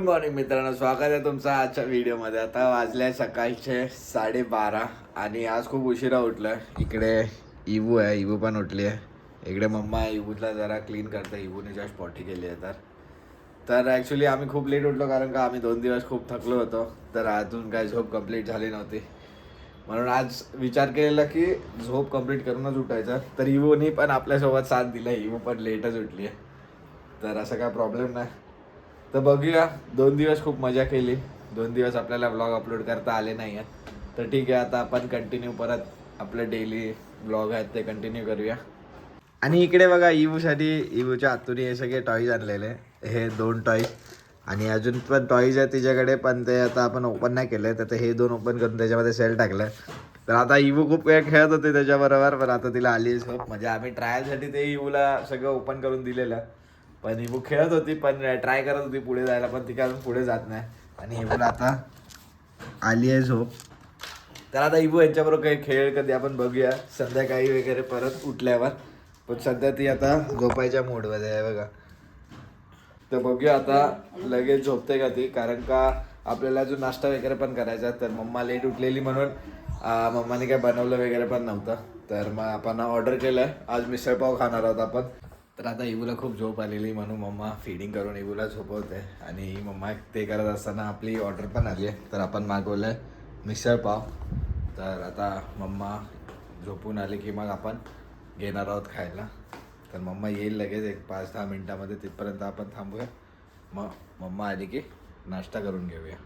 Morning मित्रांनो, स्वागत आहे तुमचं आजच्या व्हिडिओमध्ये. आता वाजले सकाळचे 12:30 आणि आज खूप उशिरा उठलोय. इकडे इवू आहे, इवू पण उठली आहे. इकडे मम्मा इवूला जरा क्लीन करते. इवूने जस्ट पॉटी केली आहे. तर ॲक्च्युली आम्ही खूप लेट उठलो कारण का आम्ही 2 दिवस खूप थकलो होतो. तर अजून काय झोप कंप्लीट झाली नव्हती, म्हणून आज विचार केलेला की झोप कंप्लीट करूनच उठायचं. तर इवूने पण आपल्यासोबत साथ दिला. इवू पण लेटच उठली आहे, तर असा काय प्रॉब्लेम नाही. तर बघूया, 2 दिवस खूप मजा केली. 2 दिवस आपल्याला व्लॉग अपलोड करता आले नाही आहेत, तर ठीक आहे. आता आपण कंटिन्यू परत आपलं डेली व्लॉग आहेत ते कंटिन्यू करूया. आणि इकडे बघा, इवूसाठी इवूच्या हातून हे सगळे टॉईज आणलेले. हे 2 टॉईज आणि अजून पण टॉईज आहे तिच्याकडे, पण ते आता आपण ओपन नाही केले. तर हे 2 ओपन करून त्याच्यामध्ये सेल टाकलं. तर आता इवू खूप वेळ खेळत होते त्याच्याबरोबर, पण आता तिला आली झोप. म्हणजे आम्ही ट्रायलसाठी ते इवूला सगळं ओपन करून दिलेलं, पण इवू खेळत होती, पण ट्राय करत होती पुढे जायला, पण ती काय अजून पुढे जात नाही. आणि इवूला आता आली आहे झोप. तर आता इवू यांच्याबरोबर काही खेळ कधी आपण बघूया संध्याकाळी वगैरे परत उठल्यावर. पण सध्या ती आता झोपायच्या मूडमध्ये आहे बघा. तर बघूया आता लगेच झोपते का ती, कारण का आपल्याला अजून नाश्ता वगैरे पण करायचा. तर मम्मा लेट उठलेली म्हणून मम्माने काय बनवलं वगैरे पण नव्हतं. तर मग आपण ऑर्डर केलं आहे. आज मिसळपाव खाणार आहोत आपण. तर आता इवूला खूप झोप आलेली म्हणून मम्मा फीडिंग करून इवूला झोपवते. आणि मम्मा ते करत असताना आपली ऑर्डर पण आली आहे. तर आपण मागवलं आहे मिसळपाव. तर आता मम्मा झोपून आली की मग आपण घेणार आहोत खायला. तर मम्मा येईल लगेच 5-10 मिनटामध्ये, तिथपर्यंत आपण थांबूया. मग मम्मा आली की नाश्ता करून घेऊया.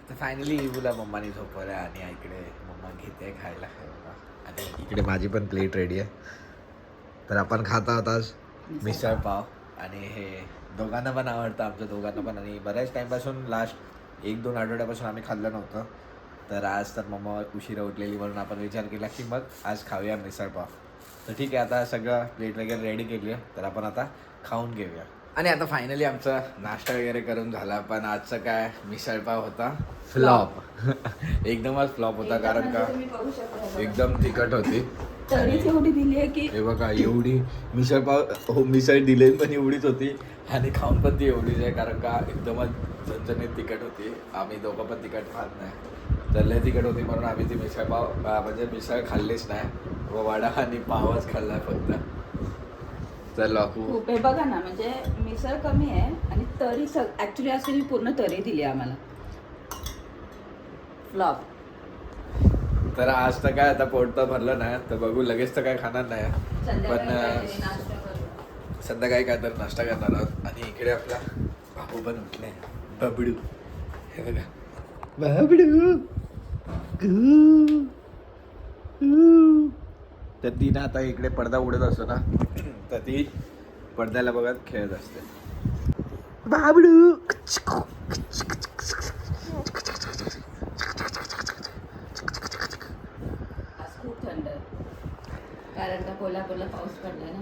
तर फायनली इवूला मम्माने झोपवलं आणि इकडे मम्मा घेते खायला. आणि इकडे माझी पण प्लेट रेडी आहे. तर आपण खात आहोत आज मिसळपाव. आणि हे दोघांना पण आवडतं, आमच्या दोघांना पण. आणि बऱ्याच टाईमपासून लास्ट 1-2 आठवड्यापासून आम्ही खाल्लं नव्हतं. तर आज तर मम्मा उशिरा उठलेली म्हणून आपण विचार केला की मग आज खाऊया मिसळपाव. तर ठीक आहे, आता सगळं प्लेट वगैरे रेडी केली आहे, तर आपण आता खाऊन घेऊया. आणि आता फायनली आमचा नाश्ता वगैरे करून झाला. पण आजचं काय मिसळपाव होता फ्लॉप. एकदमच फ्लॉप होता, कारण का एकदम तिखट होती. तरीच एवढी दिली आहे की हे बघा, एवढी मिसळपाव हो मिसळ दिली पण एवढीच होती आणि खाऊन पण ती एवढीच आहे, कारण का एकदमच झणझणीत तिखट होती. आम्ही दोघं पण तिखट खात नाही, तर लय तिखट होती म्हणून आम्ही ती मिसळपाव म्हणजे मिसळ खाल्लीच नाही. व वडा आणि पावच खाल्ला फक्त. तर लाकू खूप आहे बघा ना, म्हणजे मिसळ कमी आहे आणि तरी ऍक्च्युली असं मी पूर्ण तरी दिली आम्हाला. फ्लॉप. तर आज तर काय, आता पोट तर भरलं नाही, तर बघू लगेच तर काय खाणार नाही, पण संध्याकाळी काय तर नाश्ता करणार आहोत. आणि इकडे आपला बाबू पण उठले, बबडू. हे बघा बबडू. तर ती ना आता इकडे पडदा उडत असतो ना, तर ती पडद्याला बघत खेळत असते. बाबडू. आज खूप थंड आहे, कारण का कोल्हापूरला पाऊस पडला ना.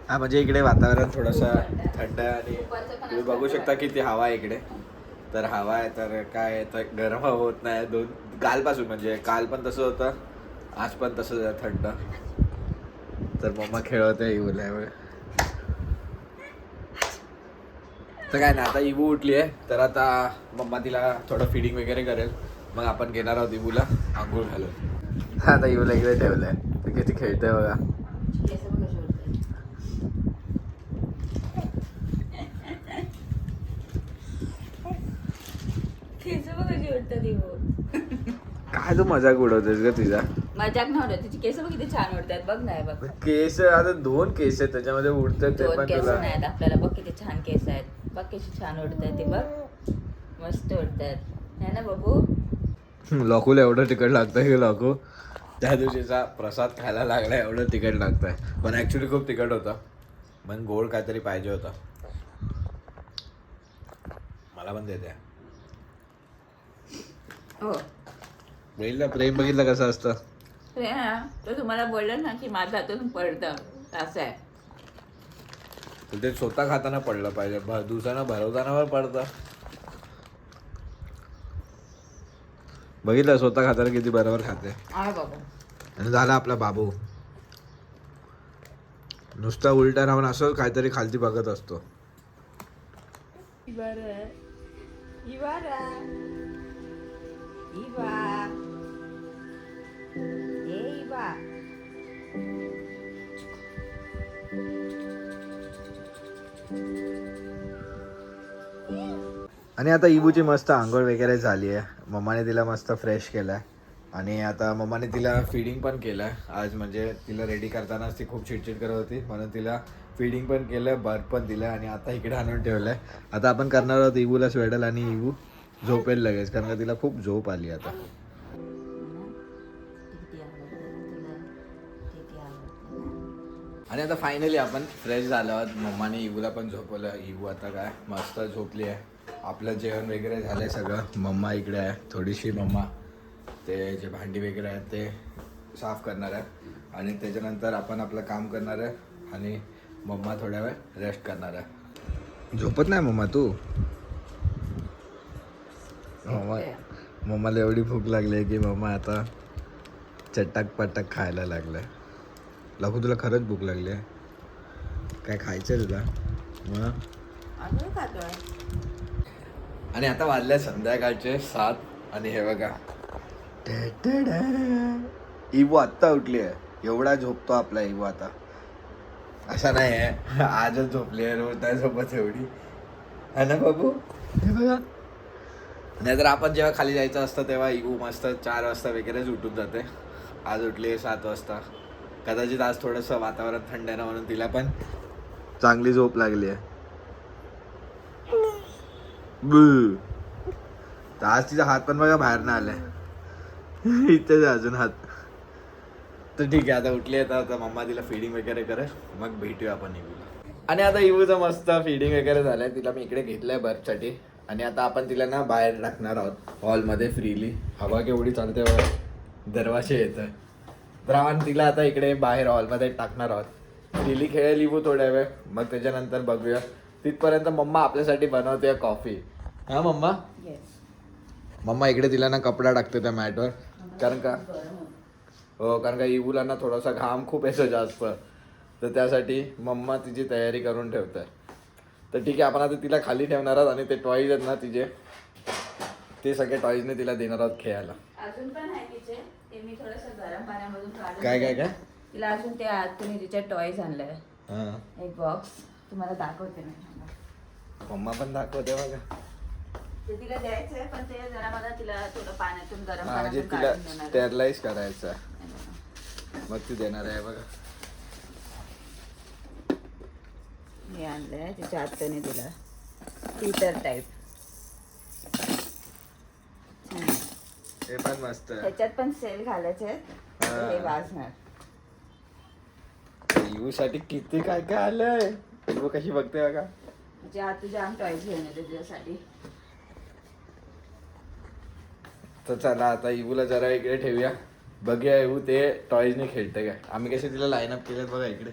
हा, म्हणजे इकडे वातावरण थोडंसं थंड आहे. आणि तुम्ही बघू शकता की ती हवा आहे इकडे. तर हवा आहे, तर काय तर गरम हवा होत नाही. कालपासून, म्हणजे काल पण तसं होतं, आज पण तसंच आहे, थंड. तर मम्मा खेळवते इवूला. तर काय नाही, आता इवू उठली आहे, तर आता मम्मा तिला थोडं फिडिंग वगैरे करेल, मग आपण घेणार आहोत इवूला आंघोळ घालून. आता इवूला इकडे ठेवलं आहे, तर किती खेळतंय बघा. केस बघ कशी वाटतात ती. काय तू मजाक उडवतेस ग तिचा? मजाक नाही वाटत, तिची केस बघ किती छान वाटतात. बघ नाही बघ, केस आता 2 केस आहेत त्याच्यामध्ये उडतात ते 2 पण केस तुला. नाहीत आपल्याला. बघ किती छान केस आहेत, बघ कशी छान वाटतात ती. बघ मस्त वाटतात है ना बाबू. लाकूला एवढं तिखट लागतंय की लाकू त्या दिवशीचा प्रसाद खायला लागला, एवढं तिखट लागतंय. पण ॲक्च्युली खूप तिखट होतं, मग गोड काहीतरी पाहिजे होतं. मला पण देते. हो, प्रेम बघितलं कसं असतं. तो तुम्हाला बोललं ना की माझ्या हातून पडतं, असं आहे. ते स्वतः खाताना पडलं पाहिजे, दुसऱ्यांना भरवताना पडतं. बघितलं स्वतः खाताना किती बरोबर खाते. आहे बाबू. आणि झाला आपला बाबू नुसता उलटा राहून असं काहीतरी खालती बघत असतो. Ibarra. Ibarra. Iba. Hey, Iba. आणि आता इबूची मस्त आंघोळ वगैरे झाली आहे. मम्माने तिला मस्त फ्रेश केलं आणि आता मम्माने तिला फिडिंग पण केलं आज. म्हणजे तिला रेडी करतानाच ती खूप चिडचिड करत होती, म्हणून तिला फिडिंग पण केलं, बर्फ पण दिलं आणि आता इकडे आणून ठेवलं आहे. आता आपण करणार आहोत इबूला स्वेडल आणि इबू झोपेल लगेच, कारण का तिला खूप झोप आली आता. आणि आता फायनली आपण फ्रेश झालो आहोत. मम्माने इबूला पण झोपवलं. इबू आता काय मस्त झोपली आहे. आपलं जेवण वगैरे झालं आहे सगळं. मम्मा इकडे आहे. थोडीशी मम्मा ते जे भांडी वगैरे आहेत ते साफ करणार आहे आणि त्याच्यानंतर आपण आपलं काम करणार आहे आणि मम्मा थोड्या वेळ रेस्ट करणार आहे. झोपत नाही मम्मा तू? मम्माला एवढी भूक लागली आहे की मम्मा आता चटक पटक खायला लागलं. लागू तुला खरंच भूक लागली आहे? काय खायचं आहे तुला? मग आणि आता वाजले संध्याकाळचे 7 आणि हे बघा इबू आत्ता उठली आहे. एवढा झोपतो आपला इबू आता, असा नाही आहे आजच झोपली आहे, रोज नाही झोपत एवढी, है ना बाबू? हे बघा. नाहीतर आपण जेव्हा खाली जायचं असतं तेव्हा इबू मस्त 4 वाजता वगैरेच उठून जाते. आज उठली आहे 7 वाजता. कदाचित आज थोडंसं वातावरण थंड आहे ना, म्हणून तिला पण चांगली झोप लागली आहे. तर आज तिचा हात पण बघा बाहेर ना आलाय. इथेच अजून हात. तर ठीक आहे, आता उठली आहे तर आता मम्मा तिला फिडिंग वगैरे करे, मग भेटूया आपण इबूला. आणि आता इबूचं मस्त फिडिंग वगैरे झालंय. तिला मी इकडे घेतलंय बर्थसाठी आणि आता आपण तिला ना बाहेर टाकणार आहोत हॉलमध्ये फ्रीली. हवा केवढी चालते, दरवाजे येतं. तर आपण तिला आता इकडे बाहेर हॉलमध्ये टाकणार आहोत. फ्रीली खेळेल इबू थोड्या वेळ, मग त्याच्यानंतर बघूया. तिथपर्यंत मम्मा आपल्यासाठी बनवते कॉफी. हा मम्मा? मम्मा इकडे तिला ना कपडा टाकते त्या मॅटवर, कारण का हो, कारण का इबूला ना थोडासा घाम खूप येतो जास्त, तर त्यासाठी मम्मा तिची तयारी करून ठेवते. तर ठीक आहे, आपण आता तिला खाली ठेवणार आहोत आणि ते टॉईज आहेत ना तिचे, ते सगळे टॉईजने तिला देणार आहोत खेळायला. अजून पण आहे तिचे, ते मी थोडंसं गरम पाण्यामधून काढून काय काय काय तिला अजून ते तुम्ही तिचे टॉईज आणलंय. हां, एक बॉक्स तुम्हाला दाखवते मी. मम्मा पण दाखवते बघा. ते तिला द्यायचंय, पण ते जरा मला तिला थोडं पाण्यातून गरम म्हणजे पाण्यातून तिला काढून देणार आहे. स्टेरलाइज करायचं, मग ती देणार आहे बघा. मी आणलंय तिच्या हाताने तिला हीटर टाईप. हे पण मस्त आहे. ह्याच्यात पण सेल घालायचे आहेत, तर हे वाजणार. इवू साठी किती काय काय आलंय. इवू कशी बघते बघा. तिच्या हात तुझ्या आम टॉईज घेऊन येते तुझ्यासाठी. तर चला आता इवूला जरा इकडे ठेवूया, बघूया इवू ते टॉईजने खेळते काय. आम्ही कसे तिला लाईन अप केलेत बघा इकडे.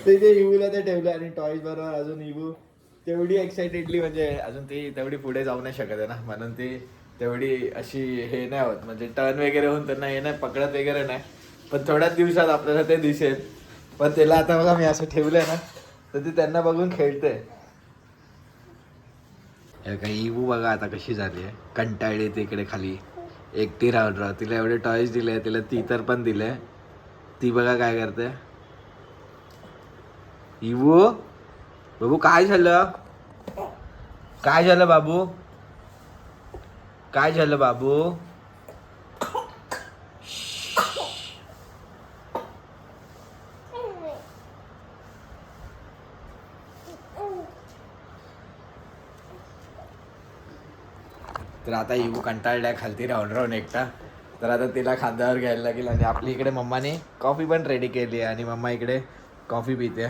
ते इवूला ते ठेवलं आणि टॉईज बरोबर अजून इवू तेवढी एक्साइटेडली, म्हणजे अजून ती तेवढी पुढे जाऊ नाही शकत आहे ना, म्हणून ती तेवढी अशी हे नाही होत, म्हणजे टर्न वगैरे होऊन त्यांना हे नाही पकडत वगैरे नाही. पण थोड्याच दिवसात आपल्याला ते दिसेल. पण त्याला आता बघा मी असं ठेवलंय ना, तर ती त्यांना बघून खेळते. काही इवू बघा आता कशी झाली आहे, कंटाळली ती इकडे खाली एकटी राहून. तिला एवढे टॉईज दिले, तिला ती तर पण दिले. ती बघा काय करते. इवू बाबू काय झालं, काय झालं बाबू, काय झालं बाबू? तर आता इवू कंटाळल्या खालती राहून राहून एकटा, तर आता तिला खांद्यावर घ्यायला लागेल. आणि आपली इकडे मम्माने कॉफी पण रेडी केली आहे आणि मम्मा इकडे कॉफी पिते.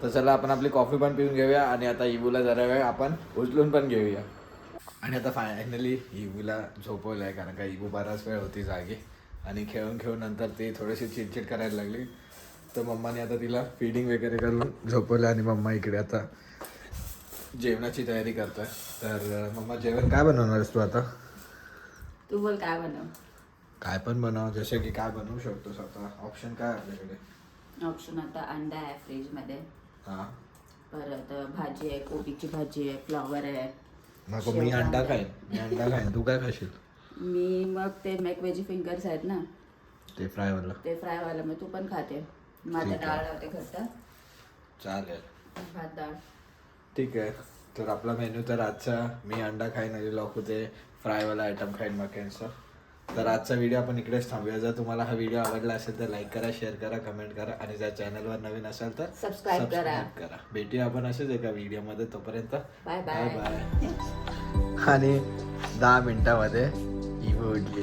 तर चला आपण आपली कॉफी पण पिऊन घेऊया आणि आता इवूला जरा वेळ आपण उचलून पण घेऊया. आणि आता फायनली इबूला झोपवलं आहे, कारण का इबू बराच वेळ होती जागी आणि खेळून खेळून नंतर ती थोडीशी चिडचिड करायला लागली. तर मम्माने आता तिला फीडिंग वगैरे करून झोपवलं आणि मम्मा इकडे आता जेवणाची तयारी करतोय. तर मम्मा जेवण काय बनवणार आहेस तू आता? तू बोल काय बनव. काय पण बनव, जसे की काय बनवू शकतो स्वतः, ऑप्शन काय आपल्याकडे? ऑप्शन आता अंडा आहे फ्रीजमध्ये, हां परत भाजी आहे, कोबीची भाजी आहे, फ्लॉवर आहे. नको, मी अंडा खाईन, मी अंडा खाईन, तू काय खाशील? मी मग ते मॅकवेजी फिंगर्स आहेत ना, ते फ्रायवाला. ते फ्रायवालं मग तू पण खाते. माझा ठीक आहे. डाळ लावते घरचा चालेल, भात डाळ. ठीक आहे. तर आपला मेन्यू तर आजचा, मी अंडा खाईन आणि लोकू ते फ्रायवाला आयटम खाईन मॅकेन्सचा. तर आजचा व्हिडिओ आपण इकडेच थांबूया. जर तुम्हाला हा व्हिडिओ आवडला असेल तर लाईक करा, शेअर करा, कमेंट करा आणि जर चॅनलवर नवीन असाल तर सबस्क्राईब करा. भेटूया आपण असेच एका व्हिडिओमध्ये. तोपर्यंत बाय बाय बाय. बाय. आणि 10 मिनिटामध्ये इवो उठली.